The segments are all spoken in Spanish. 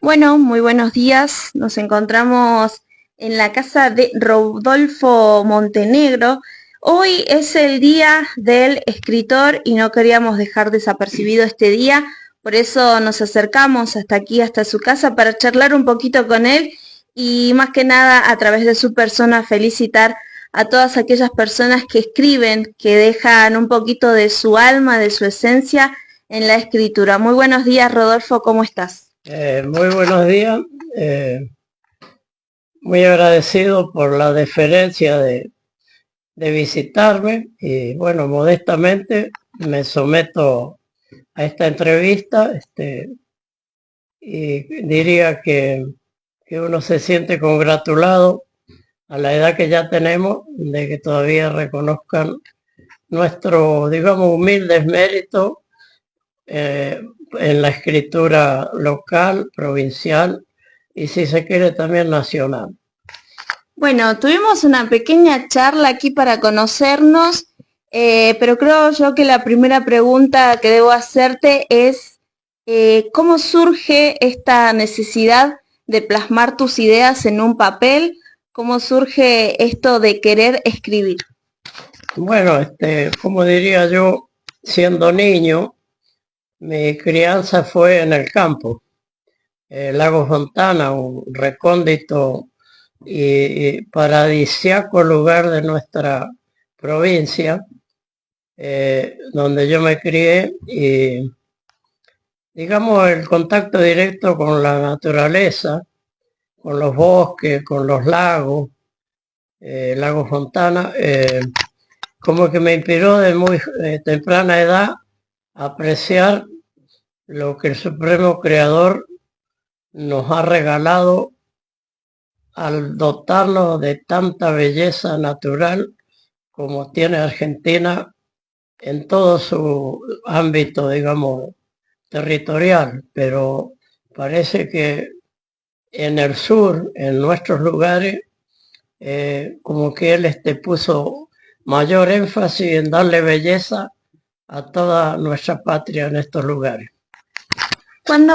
Bueno, muy buenos días. Nos encontramos en la casa de Rodolfo Montenegro. Hoy es el día del escritor y no queríamos dejar desapercibido este día, por eso nos acercamos hasta aquí, hasta su casa, para charlar un poquito con él y más que nada a través de su persona felicitar a todas aquellas personas que escriben, que dejan un poquito de su alma, de su esencia en la escritura. Muy buenos días, Rodolfo, ¿cómo estás? Muy buenos días, muy agradecido por la deferencia de visitarme y bueno, modestamente me someto a esta entrevista y diría que uno se siente congratulado a la edad que ya tenemos de que todavía reconozcan nuestro, digamos, humildes méritos eh, en la escritura local, provincial y si se quiere también nacional. Bueno, tuvimos una pequeña charla aquí para conocernos, pero creo yo que la primera pregunta que debo hacerte es ¿cómo surge esta necesidad de plasmar tus ideas en un papel? ¿Cómo surge esto de querer escribir? Bueno, como diría yo, siendo niño, mi crianza fue en el campo, Lago Fontana, un recóndito y paradisíaco lugar de nuestra provincia, donde yo me crié y digamos el contacto directo con la naturaleza, con los bosques, con los lagos, Lago Fontana, como que me inspiró de muy temprana edad a apreciar lo que el Supremo Creador nos ha regalado al dotarnos de tanta belleza natural como tiene Argentina en todo su ámbito, digamos, territorial, pero parece que en el sur, en nuestros lugares, como que él puso mayor énfasis en darle belleza a toda nuestra patria en estos lugares. ¿Cuándo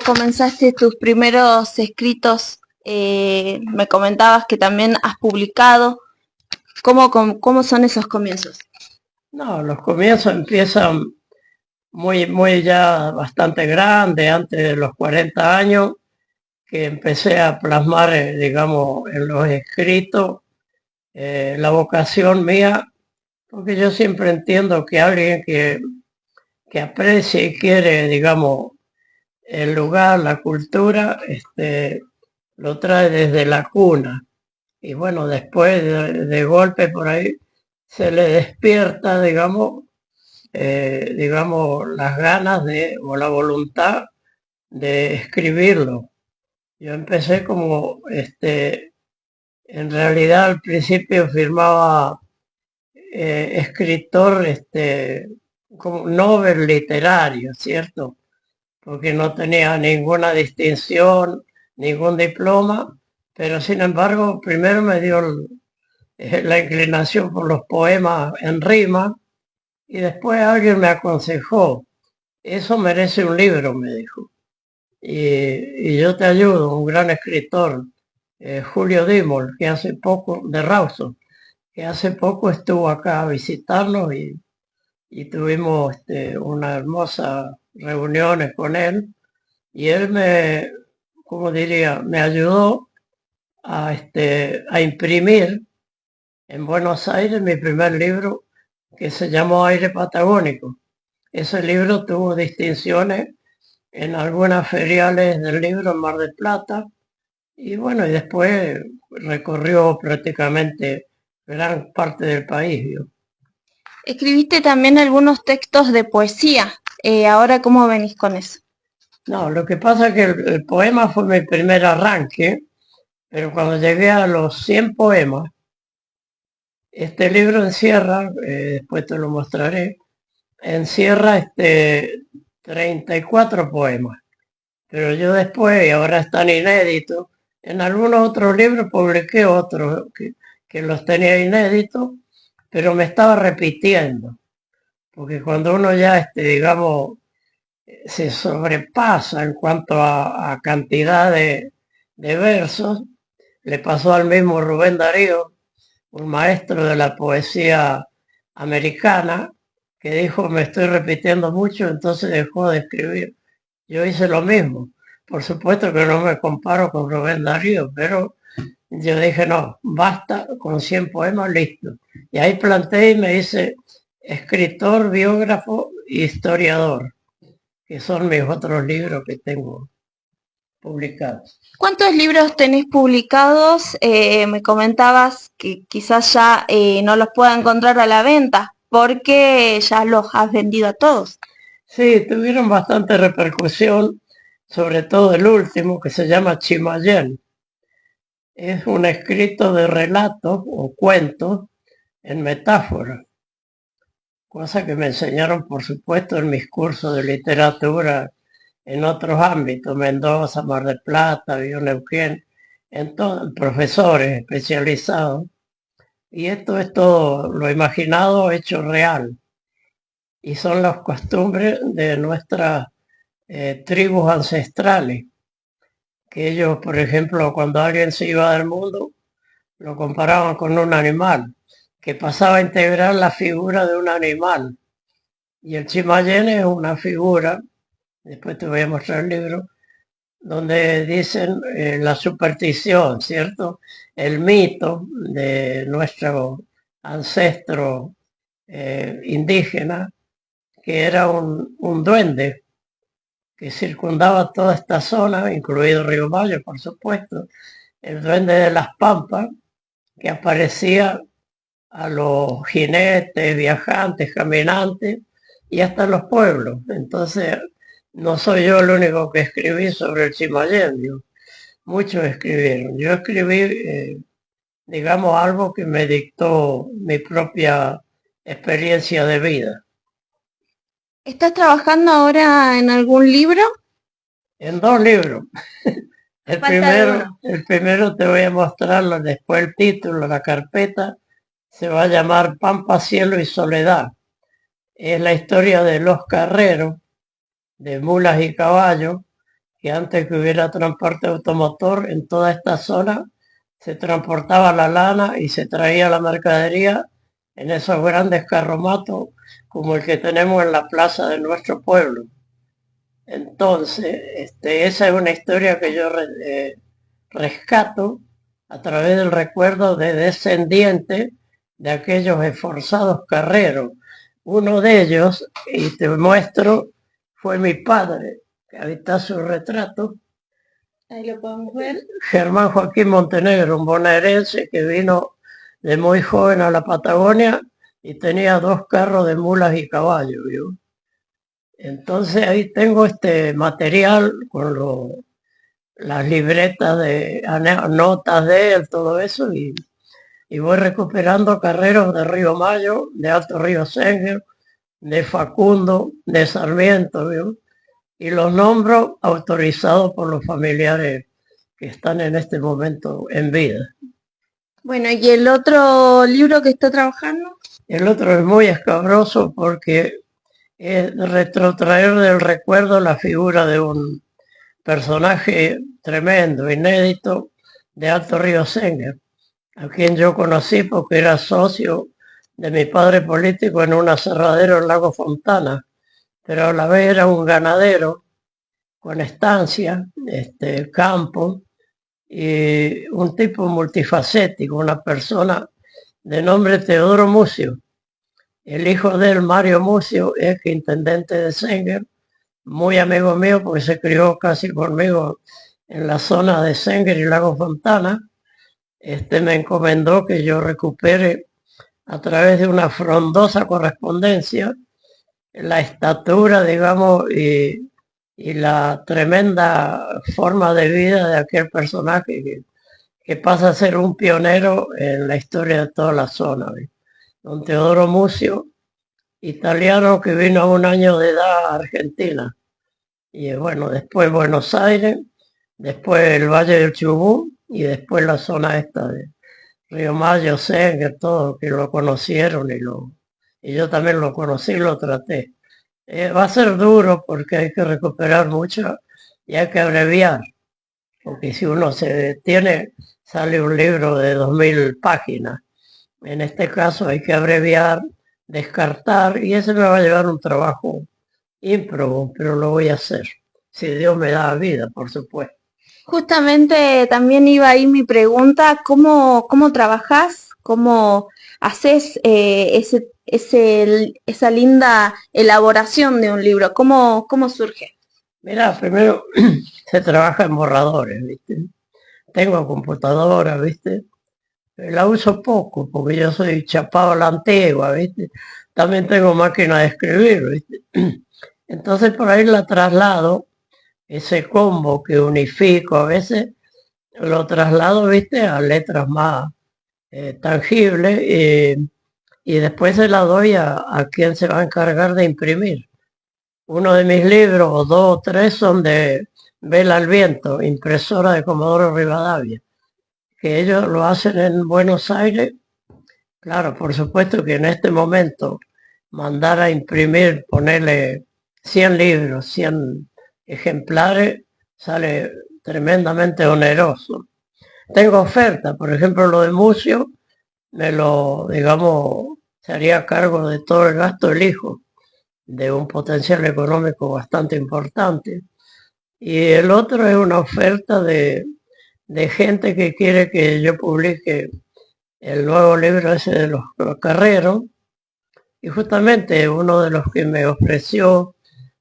comenzaste tus primeros escritos? Me comentabas que también has publicado. ¿Cómo son esos comienzos? No, los comienzos empiezan muy ya bastante grande, antes de los 40 años, que empecé a plasmar, digamos, en los escritos la vocación mía, porque yo siempre entiendo que alguien que aprecie y quiere, digamos, el lugar, la cultura, lo trae desde la cuna. Y bueno, después de golpe por ahí se le despierta, digamos, las ganas o la voluntad de escribirlo. Yo empecé como, en realidad al principio firmaba escritor, como novel literario, ¿cierto? Porque no tenía ninguna distinción, ningún diploma, pero sin embargo primero me dio la inclinación por los poemas en rima y después alguien me aconsejó, eso merece un libro, me dijo. Y yo te ayudo, un gran escritor, Julio Dímol, que hace poco, de Rawson, que hace poco estuvo acá a visitarnos y tuvimos una hermosa reuniones con él y él me, como diría, me ayudó a imprimir en Buenos Aires mi primer libro que se llamó Aire Patagónico. Ese libro tuvo distinciones en algunas feriales del libro en Mar del Plata y bueno, y después recorrió prácticamente gran parte del país. ¿Vio? Escribiste también algunos textos de poesía. Ahora, ¿cómo venís con eso? No, lo que pasa es que el poema fue mi primer arranque, pero cuando llegué a los 100 poemas, este libro encierra, después te lo mostraré, encierra 34 poemas. Pero yo después, y ahora están inéditos, en algunos otros libros publiqué otros que los tenía inéditos, pero me estaba repitiendo, porque cuando uno ya, digamos, se sobrepasa en cuanto a cantidad de versos, le pasó al mismo Rubén Darío, un maestro de la poesía americana, que dijo, me estoy repitiendo mucho, entonces dejó de escribir. Yo hice lo mismo. Por supuesto que no me comparo con Rubén Darío, pero yo dije, no, basta con 100 poemas, listo. Y ahí planteé y me hice escritor, biógrafo e historiador, que son mis otros libros que tengo publicados. ¿Cuántos libros tenés publicados? Me comentabas que quizás ya no los pueda encontrar a la venta porque ya los has vendido a todos. Sí, tuvieron bastante repercusión, sobre todo el último, que se llama Chimayén. Es un escrito de relatos o cuentos en metáfora, cosa que me enseñaron, por supuesto, en mis cursos de literatura en otros ámbitos, Mendoza, Mar del Plata, Bio Neuquén, en todos profesores especializados. Y esto es todo lo imaginado hecho real. Y son las costumbres de nuestras tribus ancestrales, que ellos, por ejemplo, cuando alguien se iba del mundo, lo comparaban con un animal, que pasaba a integrar la figura de un animal. Y el Chimayén es una figura, después te voy a mostrar el libro, donde dicen la superstición, ¿cierto? El mito de nuestro ancestro indígena, que era un duende que circundaba toda esta zona, incluido Río Mayo, por supuesto, el duende de las Pampas, que aparecía a los jinetes, viajantes, caminantes y hasta en los pueblos. Entonces, no soy yo el único que escribí sobre el Chimayén, muchos escribieron. Yo escribí, digamos, algo que me dictó mi propia experiencia de vida. ¿Estás trabajando ahora en algún libro? En dos libros. Falta alguno. El primero te voy a mostrarlo, después el título, la carpeta, se va a llamar Pampa, Cielo y Soledad. Es la historia de los carreros, de mulas y caballos, que antes que hubiera transporte automotor en toda esta zona, se transportaba la lana y se traía la mercadería en esos grandes carromatos como el que tenemos en la plaza de nuestro pueblo. Entonces, esa es una historia que yo rescato a través del recuerdo de descendientes de aquellos esforzados carreros. Uno de ellos, y te muestro, fue mi padre, que ahí está su retrato. Ahí lo podemos ver. Germán Joaquín Montenegro, un bonaerense que vino de muy joven a la Patagonia y tenía dos carros de mulas y caballos, ¿vio? Entonces ahí tengo este material con las libretas de notas de él, todo eso, y voy recuperando carreros de Río Mayo, de Alto Río Sénger, de Facundo, de Sarmiento, ¿vio? Y los nombro autorizados por los familiares que están en este momento en vida. Bueno, ¿y el otro libro que está trabajando? El otro es muy escabroso porque es retrotraer del recuerdo la figura de un personaje tremendo, inédito, de Alto Río Sénger, a quien yo conocí porque era socio de mi padre político en un aserradero en Lago Fontana, pero a la vez era un ganadero con estancia, campo, y un tipo multifacético, una persona de nombre Teodoro Mucio. El hijo de él, Mario Mucio, es intendente de Sénger, muy amigo mío porque se crió casi conmigo en la zona de Sénger y Lago Fontana. Me encomendó que yo recupere a través de una frondosa correspondencia la estatura, digamos, y la tremenda forma de vida de aquel personaje que pasa a ser un pionero en la historia de toda la zona. Don Teodoro Mucio, italiano que vino a un año de edad a Argentina. Y bueno, después Buenos Aires, después el Valle del Chubut y después la zona esta Río Mayo, Senger, todo, que lo conocieron y yo también lo conocí y lo traté. Va a ser duro porque hay que recuperar mucho y hay que abreviar, porque si uno se detiene, sale un libro de 2000 páginas. En este caso hay que abreviar, descartar, y ese me va a llevar un trabajo ímprobo, pero lo voy a hacer. Si Dios me da vida, por supuesto. Justamente también iba ahí mi pregunta, ¿cómo trabajás? ¿Cómo haces esa linda elaboración de un libro? ¿Cómo surge? Mira, primero se trabaja en borradores, ¿viste? Tengo computadora, ¿viste? La uso poco porque yo soy chapado a la antigua, ¿viste? También tengo máquina de escribir, ¿viste? Entonces por ahí la traslado, ese combo que unifico a veces, lo traslado, ¿viste? A letras más tangibles y después se la doy a quien se va a encargar de imprimir. Uno de mis libros, o dos o tres, son de Vela al Viento, impresora de Comodoro Rivadavia, que ellos lo hacen en Buenos Aires. Claro, por supuesto que en este momento mandar a imprimir, ponerle 100 libros, 100 ejemplares, sale tremendamente oneroso. Tengo oferta, por ejemplo, lo de Mucio, digamos, se haría cargo de todo el gasto el hijo, de un potencial económico bastante importante. Y el otro es una oferta de gente que quiere que yo publique el nuevo libro ese de los carreros. Y justamente uno de los que me ofreció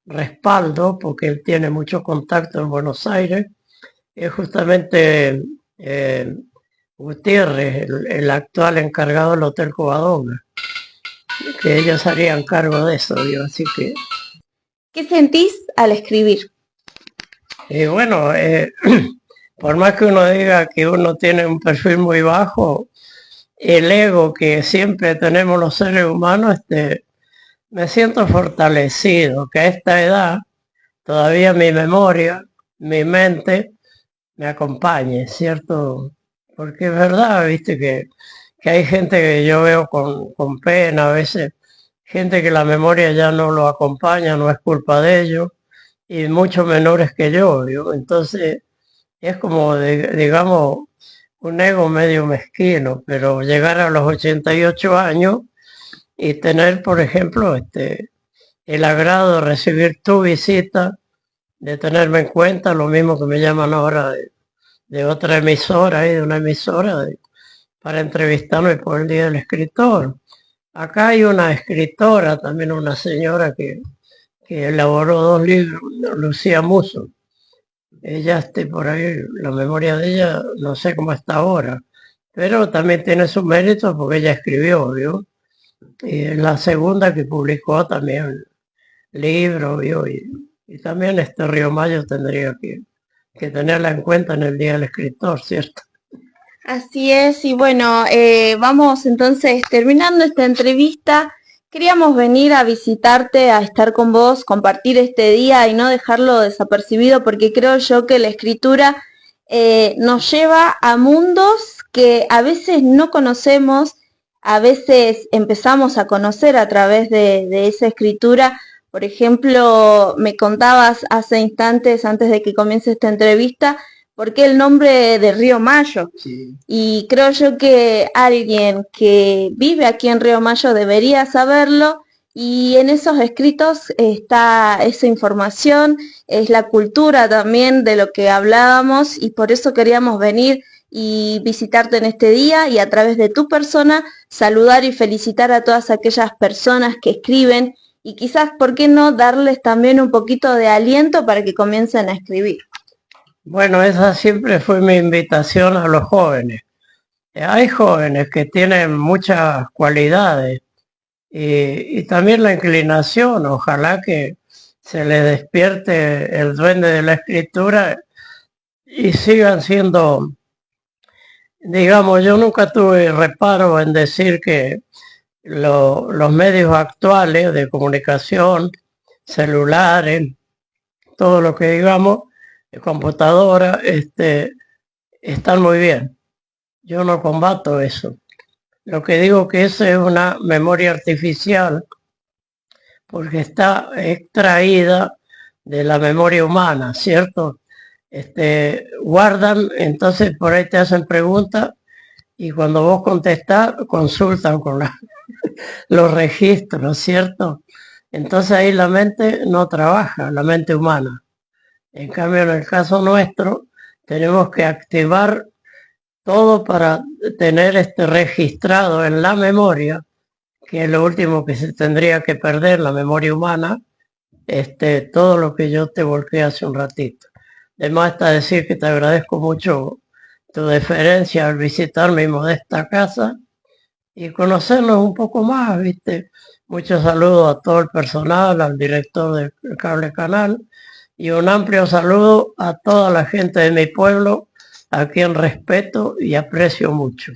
respaldo, porque él tiene mucho contacto en Buenos Aires, es justamente eh, Gutiérrez, el actual encargado del Hotel Covadonga, que ellos harían cargo de eso, yo, así que... ¿Qué sentís al escribir? Y bueno, por más que uno diga que uno tiene un perfil muy bajo, el ego que siempre tenemos los seres humanos, me siento fortalecido, que a esta edad todavía mi memoria, mi mente me acompañe, ¿cierto? Porque es verdad, viste, que hay gente que yo veo con pena, a veces gente que la memoria ya no lo acompaña, no es culpa de ellos, y mucho menores que yo. Entonces, es como, digamos, un ego medio mezquino, pero llegar a los 88 años y tener, por ejemplo, el agrado de recibir tu visita, de tenerme en cuenta, lo mismo que me llaman ahora de otra emisora, de una emisora, para entrevistarme por el Día del Escritor. Acá hay una escritora, también una señora que elaboró dos libros, Lucía Musso. Ella, por ahí, la memoria de ella, no sé cómo está ahora, pero también tiene sus méritos porque ella escribió, ¿vio? Y es la segunda que publicó también libros, ¿vio? Y también Río Mayo tendría que tenerla en cuenta en el Día del Escritor, ¿cierto? Así es, y bueno, vamos entonces terminando esta entrevista. Queríamos venir a visitarte, a estar con vos, compartir este día y no dejarlo desapercibido porque creo yo que la escritura nos lleva a mundos que a veces no conocemos, a veces empezamos a conocer a través de esa escritura. Por ejemplo, me contabas hace instantes, antes de que comience esta entrevista, por qué el nombre de Río Mayo. Sí. Y creo yo que alguien que vive aquí en Río Mayo debería saberlo y en esos escritos está esa información, es la cultura también de lo que hablábamos y por eso queríamos venir y visitarte en este día y a través de tu persona saludar y felicitar a todas aquellas personas que escriben y quizás, ¿por qué no darles también un poquito de aliento para que comiencen a escribir? Bueno, esa siempre fue mi invitación a los jóvenes. Hay jóvenes que tienen muchas cualidades y también la inclinación, ojalá que se les despierte el duende de la escritura y sigan siendo, digamos, yo nunca tuve reparo en decir que los medios actuales de comunicación, celulares, todo lo que digamos, computadora, están muy bien. Yo no combato eso. Lo que digo que eso es una memoria artificial porque está extraída de la memoria humana, ¿cierto? Guardan, entonces por ahí te hacen preguntas y cuando vos contestás, consultan con los registros, ¿cierto? Entonces ahí la mente no trabaja, la mente humana. En cambio, en el caso nuestro, tenemos que activar todo para tener registrado en la memoria, que es lo último que se tendría que perder, la memoria humana, todo lo que yo te volqué hace un ratito. Además está decir que te agradezco mucho tu deferencia al visitar mi modesta casa y conocernos un poco más, ¿viste? Muchos saludos a todo el personal, al director del Cable Canal y un amplio saludo a toda la gente de mi pueblo, a quien respeto y aprecio mucho.